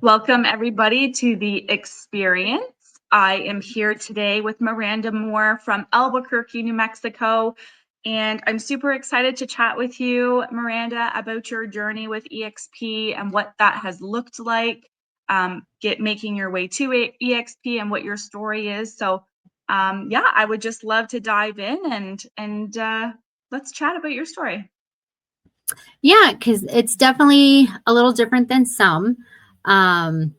Welcome, everybody, to the experience. I am here today with Miranda Moore from Albuquerque, New Mexico. And I'm super excited to chat with you, Miranda, about your journey with eXp and what that has looked like, making your way to eXp and what your story is. So, yeah, I would just love to dive in and let's chat about your story. Yeah, because it's definitely a little different than some. Um,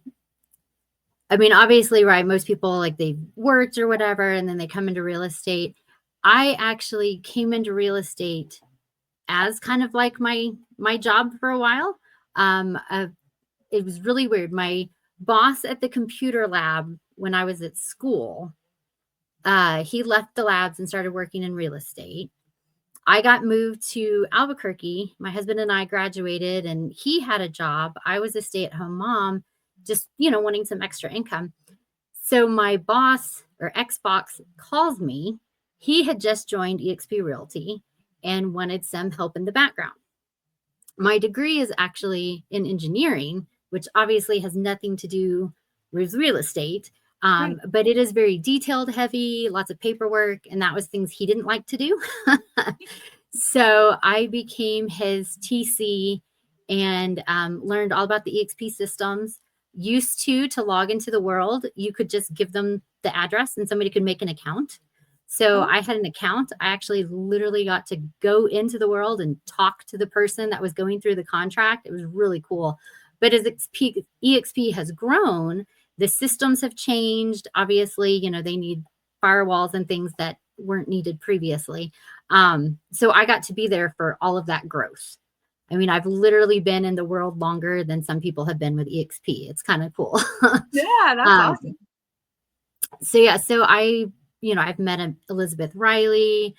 I mean, obviously, right, most people like they've worked or whatever, and then they come into real estate. I actually came into real estate as kind of like my job for a while. It was really weird. My boss at the computer lab when I was at school, he left the labs and started working in real estate. I got moved to Albuquerque. My husband and I graduated, and he had a job. I was a stay-at-home mom, just, wanting some extra income. So my boss or ex-boss calls me. He had just joined eXp Realty and wanted some help in the background. My degree is actually in engineering, which obviously has nothing to do with real estate. Right. But it is very detailed heavy, lots of paperwork, and that was things he didn't like to do. So I became his TC and learned all about the eXp systems. Used to log into the world, you could just give them the address and somebody could make an account. So Oh, I had an account. I actually literally got to go into the world and talk to the person that was going through the contract. It was really cool. But as eXp has grown, the systems have changed. Obviously, they need firewalls and things that weren't needed previously. So I got to be there for all of that growth. I mean, I've literally been in the world longer than some people have been with eXp. It's kind of cool. yeah, that's um, awesome. so yeah, so I've met Elizabeth Riley,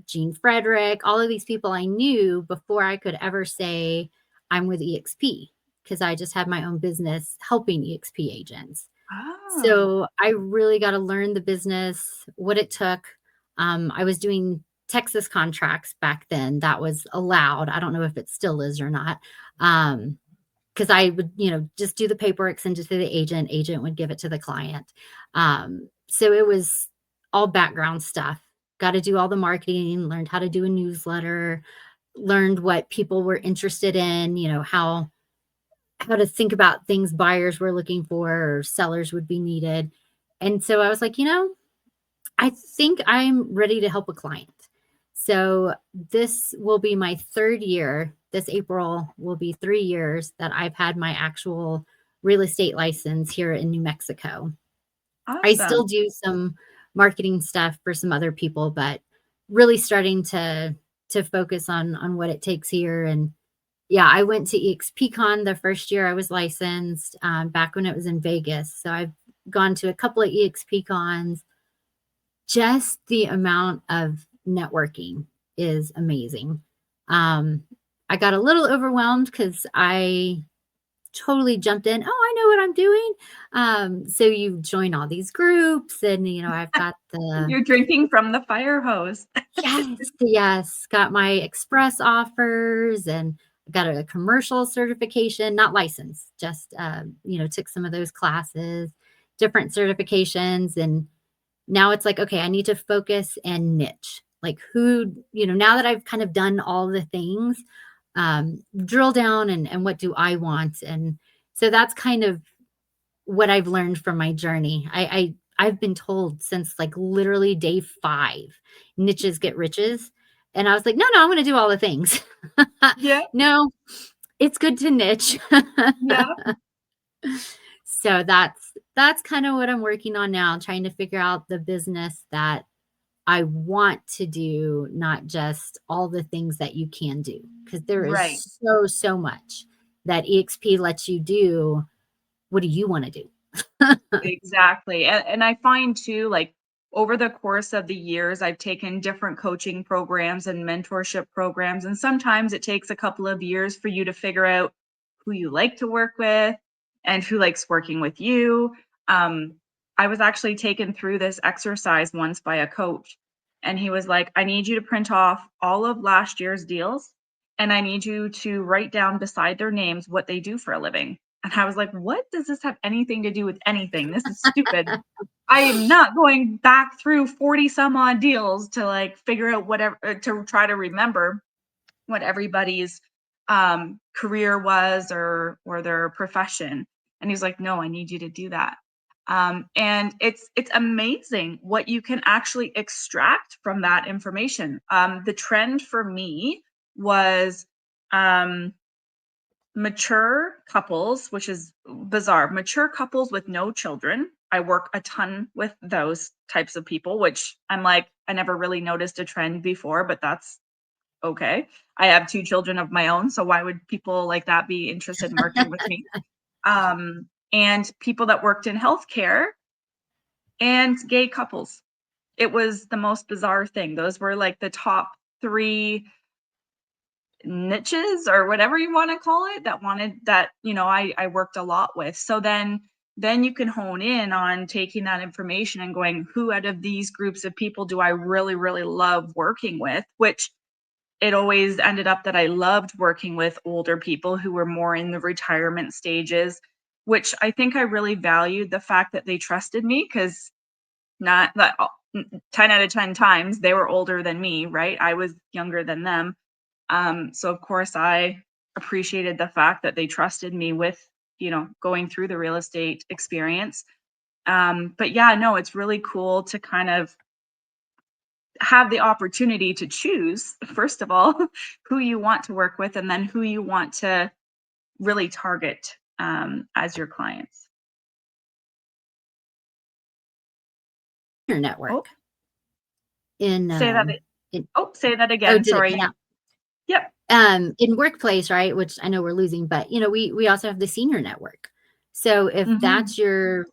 Gene Frederick, all of these people I knew before I could ever say I'm with eXp because I just had my own business helping eXp agents. Oh, So I really got to learn the business, what it took. I was doing Texas contracts back then. That was allowed. I don't know if it still is or not. Because I would, just do the paperwork, send it to the agent would give it to the client. So it was all background stuff. Got to do all the marketing, learned how to do a newsletter, learned what people were interested in, how to think about things buyers were looking for or sellers would be needed. And so I was like, I think I'm ready to help a client. So this will be my third year. This April will be 3 years that I've had my actual real estate license here in New Mexico. I awesome. still do some marketing stuff for some other people, but really starting to focus on what it takes here. And yeah, I went to eXpCon the first year I was licensed, back when it was in Vegas. So I've gone to a couple of eXpCons. Just the amount of networking is amazing. Um, I got a little overwhelmed because I totally jumped in. Oh, I know what I'm doing. So you join all these groups, and I've got the You're drinking from the fire hose. yes, got my express offers and got a commercial certification, not licensed, just took some of those classes, different certifications, and now it's like, okay, I need to focus and niche. Like now that I've kind of done all the things, drill down and what do I want? And so that's kind of what I've learned from my journey. I've been told since like literally day 5, niches get riches. And I was like, no, I'm going to do all the things. Yeah, No, it's good to niche. yeah, So that's kind of what I'm working on now, trying to figure out the business that I want to do, not just all the things that you can do, because there right. is so much that eXp lets you do. What do you want to do? Exactly. And I find too, like over the course of the years, I've taken different coaching programs and mentorship programs. And sometimes it takes a couple of years for you to figure out who you like to work with and who likes working with you. Um, I was actually taken through this exercise once by a coach, and he was like, I need you to print off all of last year's deals, and I need you to write down beside their names what they do for a living. And I was like, what does this have anything to do with anything? This is stupid. I am not going back through 40 some odd deals to like figure out whatever, to try to remember what everybody's career was or their profession. And he's like, no, I need you to do that. And it's amazing what you can actually extract from that information. The trend for me was mature couples, which is bizarre, mature couples with no children. I work a ton with those types of people, which I'm like, I never really noticed a trend before, but that's okay. I have 2 children of my own, so why would people like that be interested in working with me? And people that worked in healthcare and gay couples. It was the most bizarre thing. Those were like the top 3 niches or whatever you want to call it that wanted that, I worked a lot with. So then you can hone in on taking that information and going, who out of these groups of people do I really, really love working with? Which it always ended up that I loved working with older people who were more in the retirement stages, which I think I really valued the fact that they trusted me because not that 10 out of 10 times they were older than me, right? I was younger than them. So of course I appreciated the fact that they trusted me with, going through the real estate experience. But yeah, no, it's really cool to kind of have the opportunity to choose, first of all, who you want to work with, and then who you want to really target as your clients. Your Oh, network in say that. in Say that oh, again. did it cut Sorry. out? Yep. In workplace, right, which I know we're losing, but we also have the senior network. So if Hmm. that's your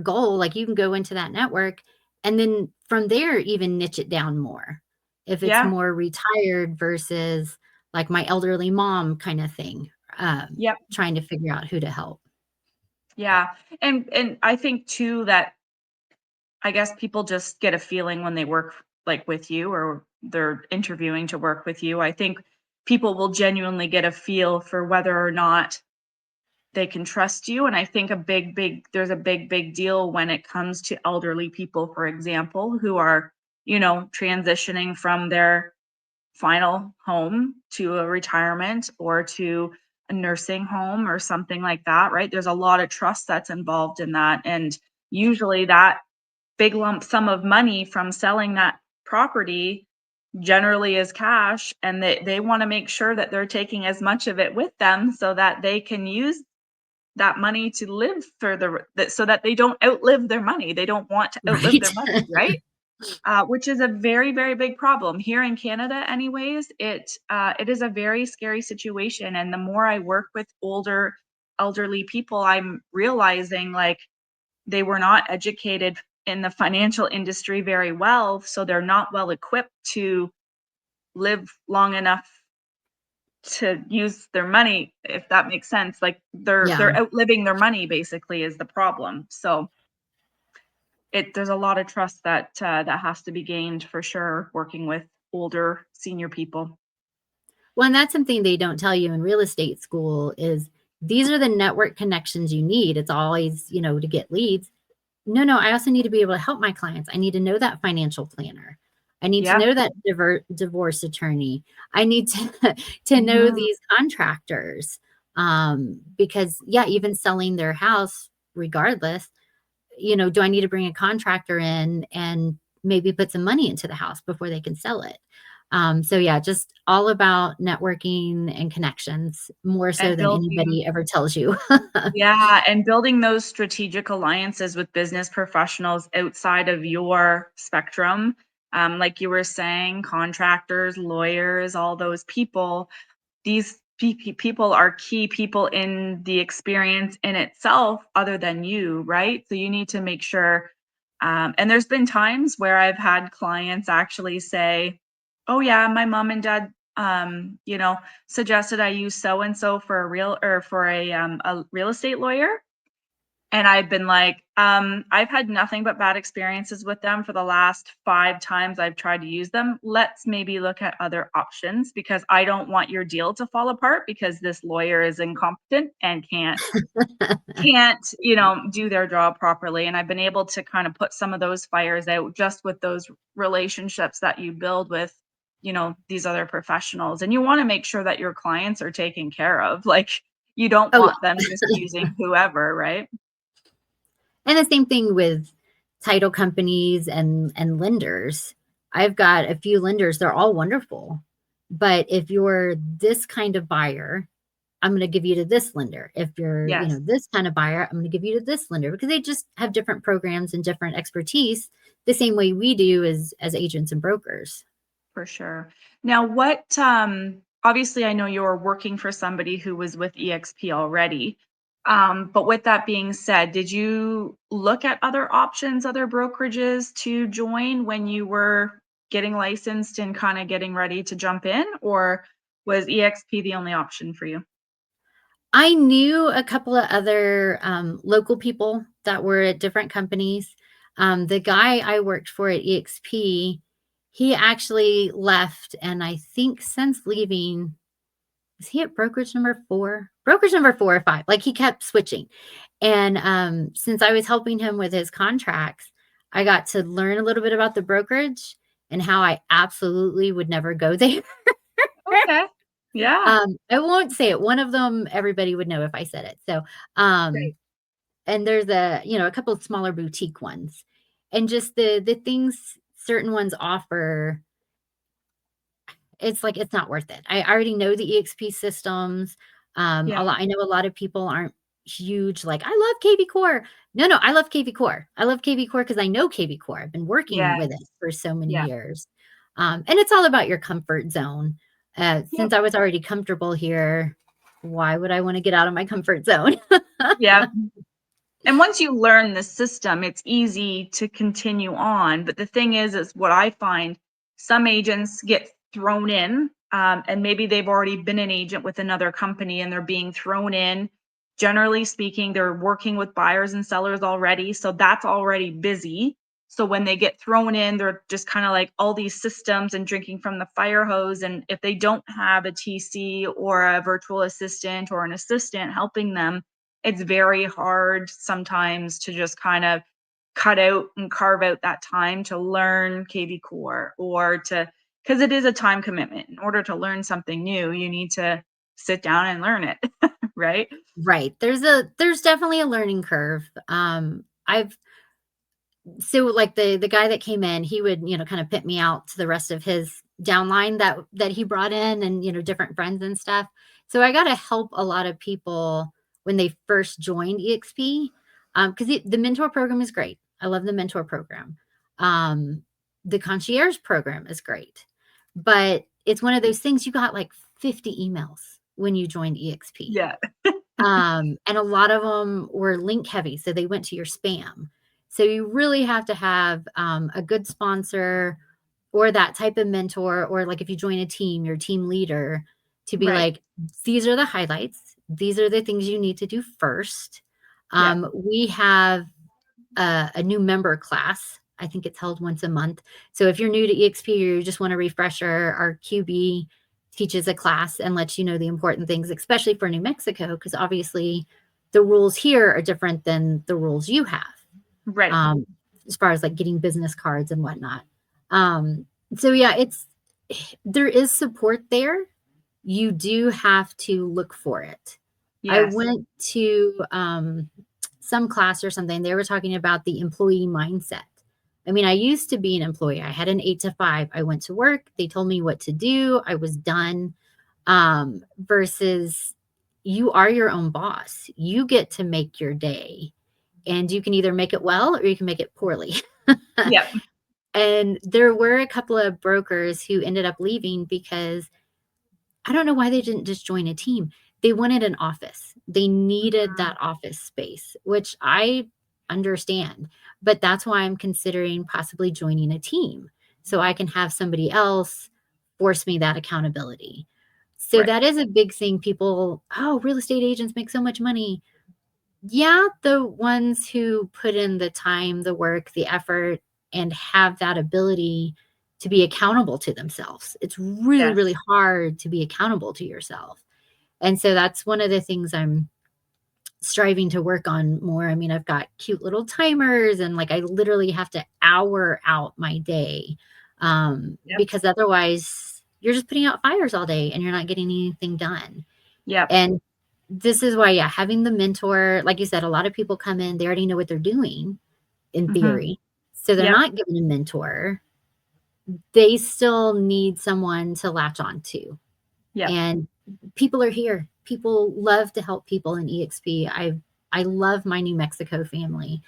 goal, like you can go into that network and then from there even niche it down more. If it's Yeah. more retired versus like my elderly mom kind of thing, Yep. trying to figure out who to help. Yeah. And I think too that I guess people just get a feeling when they work like with you or they're interviewing to work with you. I think people will genuinely get a feel for whether or not they can trust you. And I think there's a big deal when it comes to elderly people, for example, who are, transitioning from their final home to a retirement or to a nursing home or something like that, right? There's a lot of trust that's involved in that. And usually that big lump sum of money from selling that property generally is cash, and they want to make sure that they're taking as much of it with them so that they can use that money to live further, so that they don't outlive their money. They don't want to outlive Right. their money, right? Which is a very, very big problem here in Canada. Anyways, it is a very scary situation, and the more I work with elderly people, I'm realizing like they were not educated in the financial industry very well, so they're not well equipped to live long enough to use their money, if that makes sense. Like Yeah. they're outliving their money basically is the problem. So there's a lot of trust that has to be gained for sure working with older senior people. Well, and that's something they don't tell you in real estate school is these are the network connections you need. It's always, to get leads. No, I also need to be able to help my clients. I need to know that financial planner. I need to Yeah. know that divorce attorney. I need to to know Mhm. these contractors. Because yeah, even selling their house regardless, do I need to bring a contractor in and maybe put some money into the house before they can sell it? So yeah, just all about networking and connections more so And than building anybody ever tells you. Yeah, and building those strategic alliances with business professionals outside of your spectrum, like you were saying, contractors, lawyers, all those people, these people are key people in the experience in itself other than you, right? So you need to make sure, and there's been times where I've had clients actually say, "Oh yeah, my mom and dad, suggested I use so and so for a real estate lawyer." And I've been like, I've had nothing but bad experiences with them for the last 5 times I've tried to use them. Let's maybe look at other options because I don't want your deal to fall apart because this lawyer is incompetent and can't, do their job properly. And I've been able to kind of put some of those fires out just with those relationships that you build with, these other professionals. And you want to make sure that your clients are taken care of. Like you don't Oh, want them just using whoever, right? and the same thing with title companies and lenders. I've got a few lenders, they're all wonderful. But if you're this kind of buyer, I'm going to give you to this lender. If you're, Yes, this kind of buyer, I'm going to give you to this lender because they just have different programs and different expertise the same way we do as agents and brokers. for sure. Now, obviously I know you're working for somebody who was with EXP already. But with that being said, did you look at other options, other brokerages to join when you were getting licensed and kind of getting ready to jump in, or was EXP the only option for you? I knew a couple of other local people that were at different companies. The guy I worked for at eXp, he actually left, and I think since leaving, is he at brokerage number 4? Brokerage number 4 or 5. Like he kept switching. And since I was helping him with his contracts, I got to learn a little bit about the brokerage and how I absolutely would never go there. Okay. Yeah. I won't say it. One of them, everybody would know if I said it. So, Great. and there's a couple of smaller boutique ones, and just the things certain ones offer, it's like it's not worth it. I already know the EXP systems. Yeah. I know a lot of people aren't huge, like, "I love KV Core." No, no, I love KV Core. I love KV Core because I know KV Core. I've been working Yes. with it for so many Yeah. years. And it's all about your comfort zone. Yep. Since I was already comfortable here, why would I wanna get out of my comfort zone? Yeah. And once you learn the system, it's easy to continue on. But the thing is what I find some agents get thrown in, and maybe they've already been an agent with another company and they're being thrown in. Generally speaking, they're working with buyers and sellers already. So that's already busy. So when they get thrown in, they're just kind of like all these systems and drinking from the fire hose. And if they don't have a TC or a virtual assistant or an assistant helping them, it's very hard sometimes to just kind of cut out and carve out that time to learn KV Core or because it is a time commitment. In order to learn something new, you need to sit down and learn it, right? Right. There's definitely a learning curve. I've So like the guy that came in, he would, kind of pit me out to the rest of his downline that he brought in and, different friends and stuff. So I got to help a lot of people when they first joined EXP. Because the mentor program is great. I love the mentor program. Um, the concierge program is great, but it's one of those things, you got like 50 emails when you joined EXP. Yeah. And a lot of them were link heavy, so they went to your spam. So you really have to have a good sponsor or that type of mentor, or like if you join a team, your team leader, to be Right. like, these are the highlights. These are the things you need to do first. Yeah. We have a new member class. I think it's held once a month. So if you're new to EXP or you just want a refresher, our QB teaches a class and lets you know the important things, especially for New Mexico, because obviously the rules here are different than the rules you have, Right. um, as far as like getting business cards and whatnot. Um, so yeah, there is support there. You do have to look for it. I Yes. went to some class or something. They were talking about the employee mindset. I mean, I used to be an employee. I had an 8 to 5. I went to work. They told me what to do. I was done. Versus you are your own boss. You get to make your day, and you can either make it well or you can make it poorly. Yep. And there were a couple of brokers who ended up leaving because I don't know why they didn't just join a team. They wanted an office. They needed Mhm. that office space, which I understand. But that's why I'm considering possibly joining a team so I can have somebody else force me that accountability. So Right. that is a big thing. People, oh, real estate agents make so much money. Yeah, the ones who put in the time, the work, the effort, and have that ability to be accountable to themselves. It's really, Yes. really hard to be accountable to yourself. And so that's one of the things I'm striving to work on more. I mean, I've got cute little timers and like I literally have to hour out my day Yep. because otherwise you're just putting out fires all day and you're not getting anything done. Yep. And this is why, yeah, having the mentor, like you said, a lot of people come in, they already know what they're doing in Hmm. theory. So they're Yep. not given a mentor. They still need someone to latch on to. Yep. And people are here. People love to help people in EXP. I love my New Mexico family.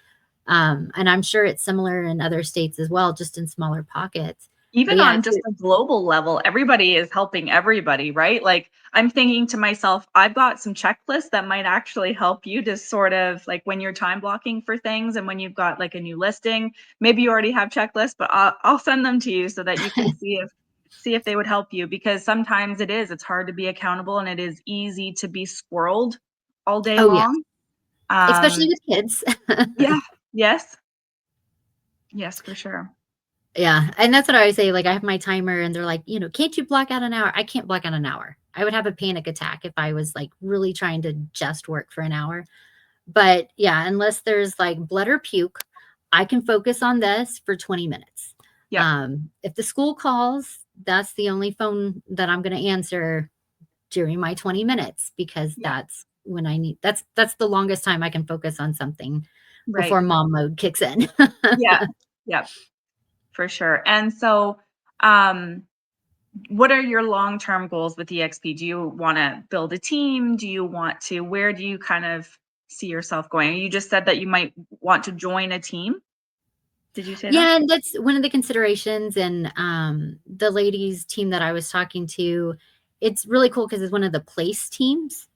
And I'm sure it's similar in other states as well, just in smaller pockets. But Even yeah, on just a global level, everybody is helping everybody, right? Like, I'm thinking to myself, I've got some checklists that might actually help you to sort of like when you're time blocking for things and when you've got like a new listing, maybe you already have checklists, but I'll send them to you so that you can see if they would help you, because sometimes it's hard to be accountable and it is easy to be squirreled all day oh yeah, long. especially Um, with kids. yeah, yes, yes, for sure. Yeah, and that's what I always say, like, I have my timer and they're like, "Can't you block out an hour?" I can't block out an hour. I would have a panic attack if I was, like, really trying to just work for an hour. But, yeah, unless there's, like, blood or puke, I can focus on this for 20 minutes. Yep, If the school calls, that's the only phone that I'm gonna answer during my 20 minutes because yep, that's when I need that's the longest time I can focus on something right. before mom mode kicks in. Yeah, yep. For sure. And so, um, what are your long-term goals with eXp? Do you want to build a team? Where do you kind of see yourself going? You just said that you might want to join a team. Did you say that? Yeah, and that's one of the considerations, and, the ladies team that I was talking to, it's really cool because it's one of the place teams,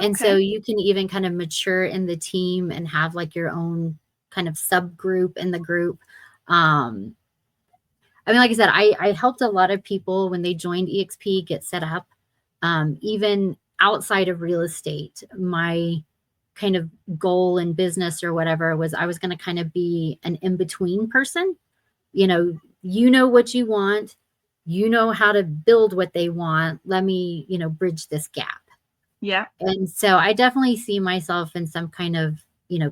and so Okay. you can even kind of mature in the team and have, like, your own kind of subgroup in the group. Um, I mean, like I said, I helped a lot of people when they joined EXP get set up, even outside of real estate. My kind of goal in business or whatever was I was gonna kind of be an in-between person. You know what you want, you know how to build what they want. Let me, bridge this gap. Yeah. And so I definitely see myself in some kind of,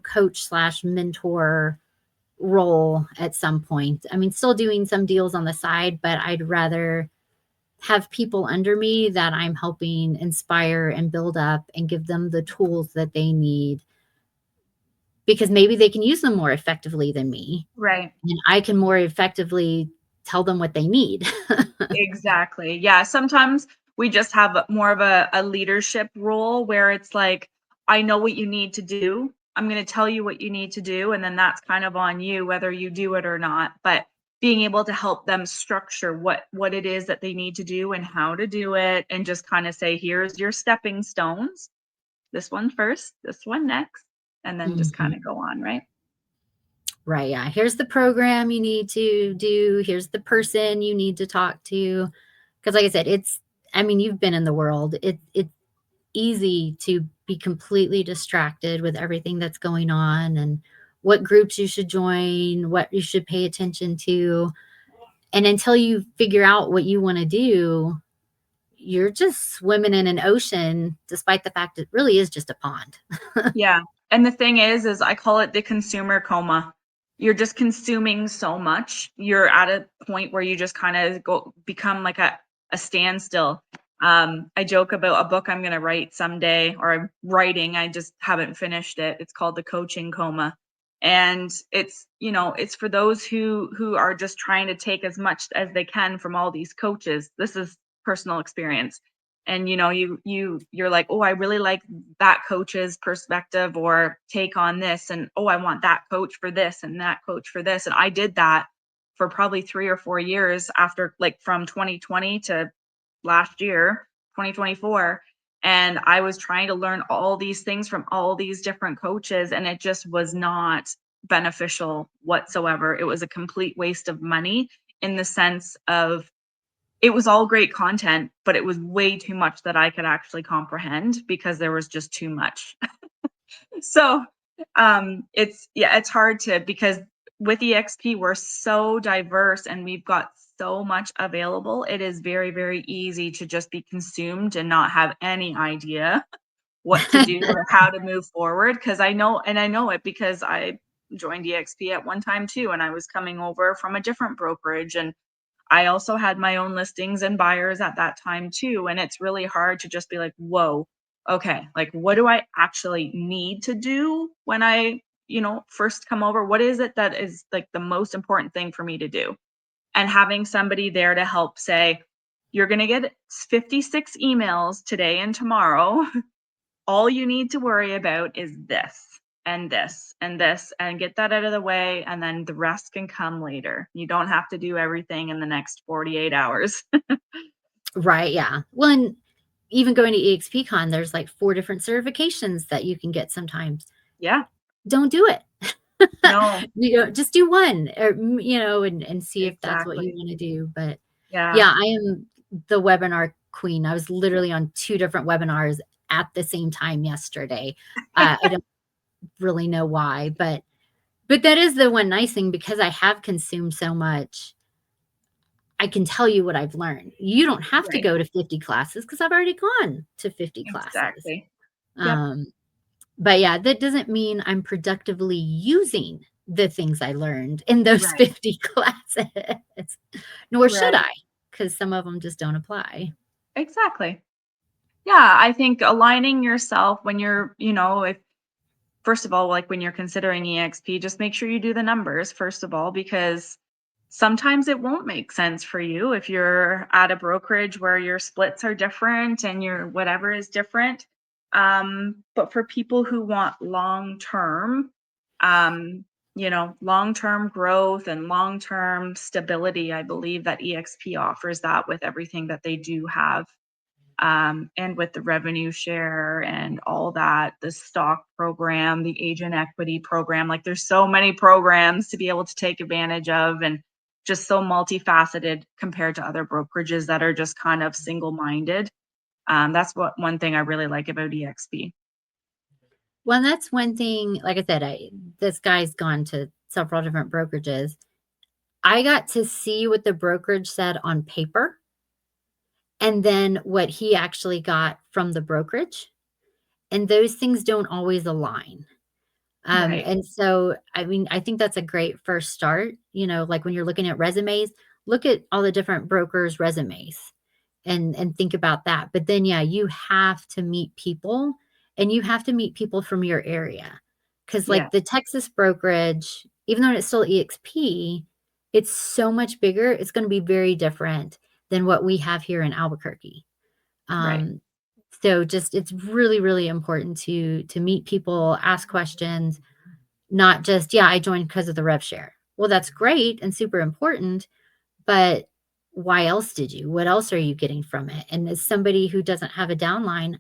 coach slash mentor role at some point. I mean, still doing some deals on the side, but I'd rather have people under me that I'm helping inspire and build up and give them the tools that they need because maybe they can use them more effectively than me Right. and I can more effectively tell them what they need. Exactly. Yeah. Sometimes we just have more of a leadership role where it's like, I know what you need to do. I'm going to tell you what you need to do. And then that's kind of on you, whether you do it or not. But being able to help them structure what it is that they need to do and how to do it, and just kind of say, here's your stepping stones. This one first, this one next, and then just kind Mhm. of go on, right? Right, yeah. Here's the program you need to do. Here's the person you need to talk to. Because, like I said, I mean, you've been in the world. It's easy to be completely distracted with everything that's going on and what groups you should join, what you should pay attention to. And until you figure out what you want to do, you're just swimming in an ocean, despite the fact it really is just a pond. Yeah, and the thing is I call it the consumer coma. You're just consuming so much. You're at a point where you just kinda become like a standstill. I joke about a book I'm gonna write someday, or I'm writing, I just haven't finished it. It's called The Coaching Coma, and it's for those who are just trying to take as much as they can from all these coaches. This is personal experience. And you're like, "Oh, I really like that coach's perspective or take on this, and oh, I want that coach for this and that coach for this." And I did that for probably 3 or 4 years, after, like, from 2020 to last year, 2024, and I was trying to learn all these things from all these different coaches, and it just was not beneficial whatsoever. It was a complete waste of money, in the sense of, it was all great content, but it was way too much that I could actually comprehend because there was just too much. So, it's hard to, because with EXP, we're so diverse and we've got so much available. It is very, very easy to just be consumed and not have any idea what to do or how to move forward. Because I know it because I joined EXP at one time too, and I was coming over from a different brokerage, and I also had my own listings and buyers at that time too. And it's really hard to just be like, whoa, okay, like what do I actually need to do when I, first come over? What is it that is like the most important thing for me to do? And having somebody there to help say, you're going to get 56 emails today and tomorrow. All you need to worry about is this and this and this, and get that out of the way. And then the rest can come later. You don't have to do everything in the next 48 hours. Right. Yeah. Well, and even going to EXPCon, there's like 4 different certifications that you can get sometimes. Yeah. Don't do it. No, Just do one, or, and see if that's what you exactly. want to do. But Yeah. yeah, I am the webinar queen. I was literally on 2 different webinars at the same time yesterday. I don't really know why, but that is the one nice thing, because I have consumed so much. I can tell you what I've learned. You don't have to Right. go to 50 classes, because I've already gone to 50 classes. Exactly. Yep. Um, but yeah, that doesn't mean I'm productively using the things I learned in those Right. 50 classes, nor should Right. I, because some of them just don't apply. Exactly. Yeah. I think aligning yourself when you're, if first of all, like when you're considering EXP, just make sure you do the numbers, first of all, because sometimes it won't make sense for you if you're at a brokerage where your splits are different and your whatever is different. But for people who want um, long term growth and long term stability, I believe that EXP offers that with everything that they do have, and with the revenue share and all that, the stock program, the agent equity program. Like there's so many programs to be able to take advantage of, and just so multifaceted compared to other brokerages that are just kind of single minded. That's one thing I really like about EXP. Well, that's one thing. Like I said, this guy's gone to several different brokerages. I got to see what the brokerage said on paper, and then what he actually got from the brokerage. And those things don't always align. Right. And so, I mean, I think that's a great first start. Like when you're looking at resumes, look at all the different brokers' resumes, and think about that. But then, yeah, you have to meet people, and you have to meet people from your area. Because, Yeah. like the Texas brokerage, even though it's still EXP, it's so much bigger. It's going to be very different than what we have here in Albuquerque. Right. Um, so just it's really, really important to meet people, ask questions, not just, yeah, I joined because of the rev share. Well, that's great and super important, but why else did you? What else are you getting from it? And as somebody who doesn't have a downline,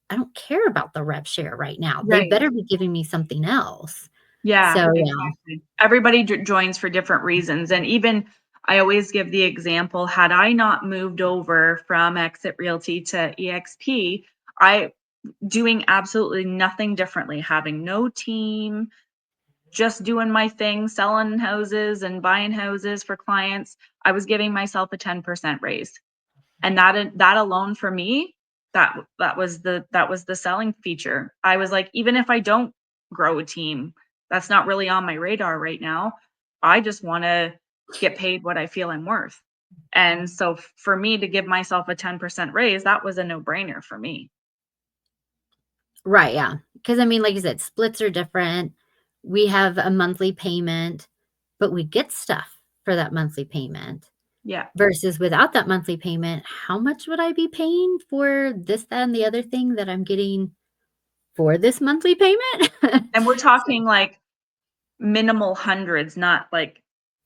I don't care about the rev share right now. They Right. better be giving me something else. Yeah, So yeah. exactly. Everybody joins for different reasons. And even I always give the example, had I not moved over from Exit Realty to EXP, I doing absolutely nothing differently, having no team, just doing my thing, selling houses and buying houses for clients, I was giving myself a 10% raise. And that alone for me, that was the selling feature. I was like, even if I don't grow a team, that's not really on my radar right now. I just want to get paid what I feel I'm worth. And so for me to give myself a 10% raise, that was a no-brainer for me. Right, yeah. Because I mean, like you said, splits are different. We have a monthly payment, but we get stuff for that monthly payment. Yeah. Versus without that monthly payment, how much would I be paying for this, that, and the other thing that I'm getting for this monthly payment? And we're So, talking like minimal hundreds, not like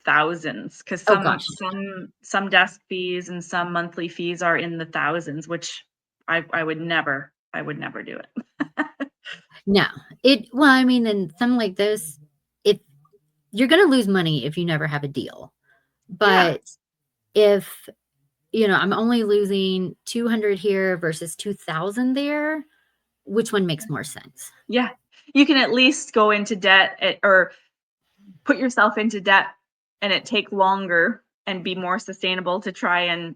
thousands, because oh some gosh, some desk fees and some monthly fees are in the thousands, which I would never do it. no. Well, I mean, and something like this, if you're going to lose money if you never have a deal. Yeah. But if, I'm only losing 200 here versus 2,000 there, which one makes more sense. Yeah. You can at least go into debt or put yourself into debt and it take longer and be more sustainable to try and,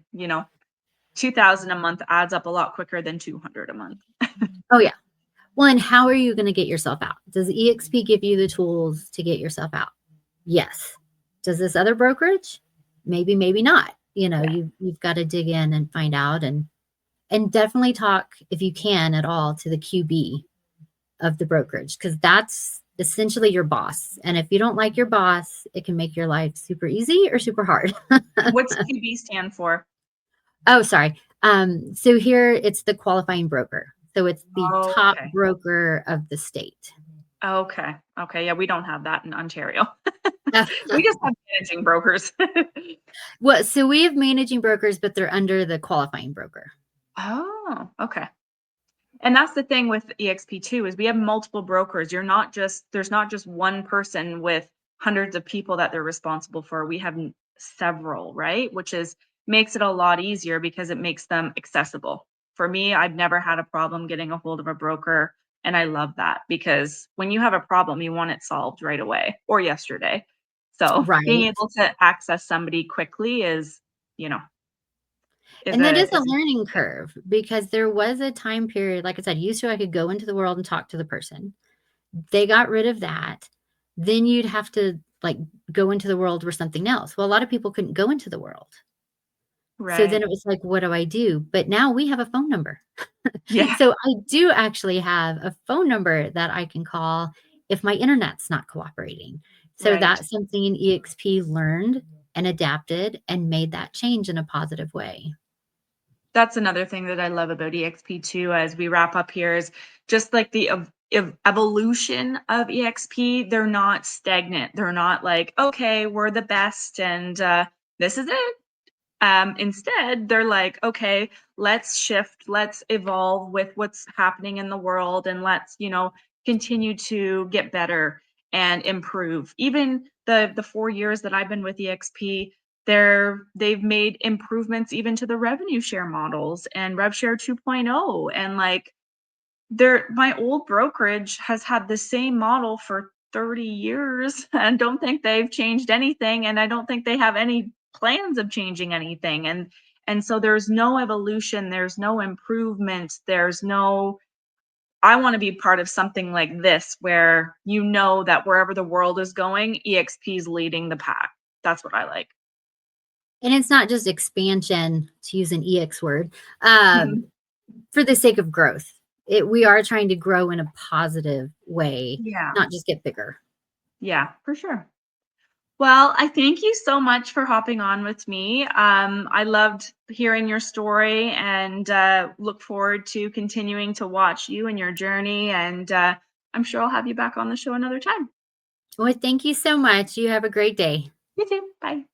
2,000 a month adds up a lot quicker than 200 a month. Oh yeah. Well, and how are you going to get yourself out? Does eXp give you the tools to get yourself out? Yes. Does this other brokerage? Maybe, maybe not. Yeah. You've got to dig in and find out, and definitely talk, if you can at all, to the QB of the brokerage, because that's essentially your boss. And if you don't like your boss, it can make your life super easy or super hard. What's QB stand for? Oh, sorry. So here it's the qualifying broker. So it's the top Okay. broker of the state. Okay. Okay. Yeah, we don't have that in Ontario. We just have managing brokers. Well, so we have managing brokers, but they're under the qualifying broker. Oh, okay. And that's the thing with eXp too, is we have multiple brokers. There's not just one person with hundreds of people that they're responsible for. We have several, right? Which makes it a lot easier because it makes them accessible. For me, I've never had a problem getting a hold of a broker. And I love that because when you have a problem, you want it solved right away or yesterday. So being Right. able to access somebody quickly is, you know, And that is a is a learning thing. curve, because there was a time period, like I said, used to I could go into the world and talk to the person. They got rid of that. Then you'd have to like go into the world for something else. Well, a lot of people couldn't go into the world. So then Right. it was like, what do I do? But now we have a phone number. Yeah. So I do actually have a phone number that I can call if my internet's not cooperating. So Right. that's something eXp learned and adapted and made that change in a positive way. That's another thing that I love about eXp too, as we wrap up here, is just like the evolution of eXp. They're not stagnant. They're not like, okay, we're the best and this is it. Instead, they're like, okay, let's shift, let's evolve with what's happening in the world, and let's, continue to get better and improve. Even the 4 years that I've been with eXp, they've made improvements even to the revenue share models and rev share 2.0, and like my old brokerage has had the same model for 30 years and don't think they've changed anything, and I don't think they have any plans of changing anything, and so there's no evolution, there's no improvement, there's no I want to be part of something like this where that wherever the world is going, eXp is leading the pack. That's what I like. And it's not just expansion, to use an EX word, um, for the sake of growth. We are trying to grow in a positive way, Yeah. not just get bigger. Yeah, for sure. Well, I thank you so much for hopping on with me. I loved hearing your story and look forward to continuing to watch you and your journey. And I'm sure I'll have you back on the show another time. Well, thank you so much. You have a great day. You too. Bye.